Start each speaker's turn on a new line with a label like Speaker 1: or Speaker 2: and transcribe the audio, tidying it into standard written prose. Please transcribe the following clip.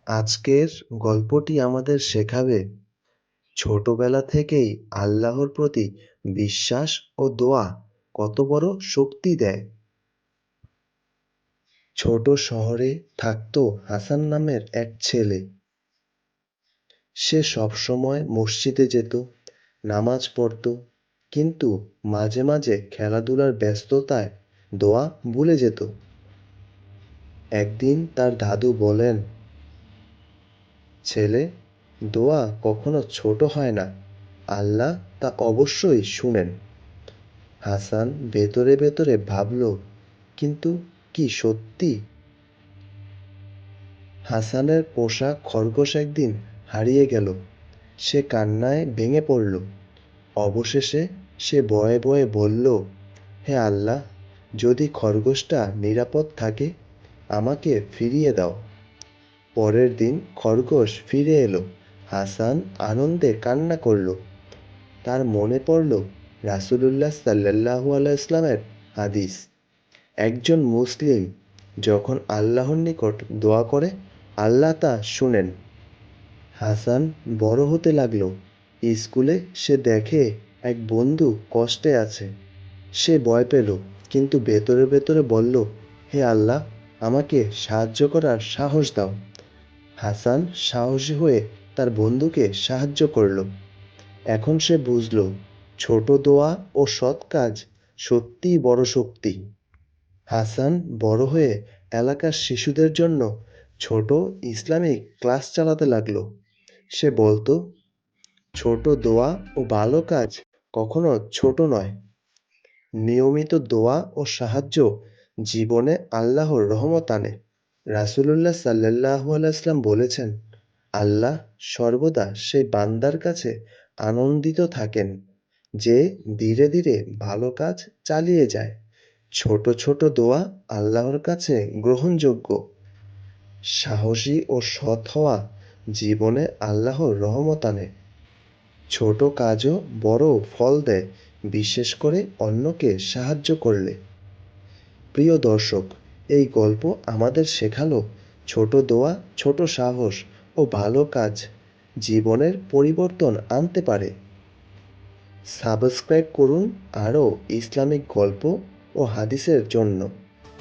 Speaker 1: আজকের গল্পটি আমাদের শেখাবে ছোটবেলা থেকেই আল্লাহর প্রতি বিশ্বাস ও দোয়া কত বড় শক্তি দেয়। ছোট শহরে থাকতো হাসান নামের এক ছেলে। সে সবসময় মসজিদে যেত, নামাজ পড়তো, কিন্তু মাঝে মাঝে খেলাধুলার ব্যস্ততায় দোয়া ভুলে যেত। একদিন তার দাদু বলেন, ছেলে, দোয়া কখনো ছোট হয় না, আল্লাহ তা অবশ্যই শুনেন। হাসান ভেতরে ভেতরে ভাবল, কিন্তু কি সত্যি? হাসানের পোষা খরগোশ একদিন হারিয়ে গেল। সে কান্নায় ভেঙে পড়ল। অবশেষে সে ভয়ে ভয়ে বলল, হে আল্লাহ, যদি খরগোশটা নিরাপদ থাকে আমাকে ফিরিয়ে দাও। পরের দিন খরগোশ ফিরে এলো। হাসান আনন্দে কান্না করল। তার মনে পড়ল রাসূলুল্লাহ সাল্লাল্লাহু আলাইহি হাদিস, একজন মুসলিম যখন আল্লাহর নিকট দোয়া করে আল্লাহ তা শুনেন। হাসান বড় হতে লাগলো। স্কুলে সে দেখে এক বন্ধু কষ্টে আছে। সে ভয় পেল, কিন্তু ভেতরে ভেতরে বলল, হে আল্লাহ, আমাকে সাহায্য করার সাহস দাও। হাসান সাহসী হয়ে তার বন্ধুকে সাহায্য করল। এখন সে বুঝল, ছোট দোয়া ও সৎ কাজ সত্যিই বড় শক্তি। হাসান বড় হয়ে এলাকার শিশুদের জন্য ছোট ইসলামিক ক্লাস চালাতে লাগলো। সে বলতো, ছোট দোয়া ও ভালো কাজ কখনো ছোট নয়। নিয়মিত দোয়া ও সাহায্য জীবনে আল্লাহর রহমত আনে। রাসূলুল্লাহ সাল্লাল্লাহু আলাইহি বলেছেন, আল্লাহ সর্বদা সেই বান্দার কাছে আনন্দিত থাকেন যে ধীরে ধীরে ভালো কাজ চালিয়ে যায়। ছোট ছোট দোয়া আল্লাহর কাছে গ্রহণযোগ্য। সাহসী ও সৎ হওয়া জীবনে আল্লাহর রহমত আনে। ছোট কাজও বড় ফল দেয়, বিশেষ করে অন্যকে সাহায্য করলে। প্রিয় দর্শক, এই গল্প আমাদের শেখালো ছোট দোয়া, ছোট সাহস ও ভালো কাজ জীবনের পরিবর্তন আনতে পারে। সাবস্ক্রাইব করুন আরও ইসলামিক গল্প ও হাদিসের জন্য।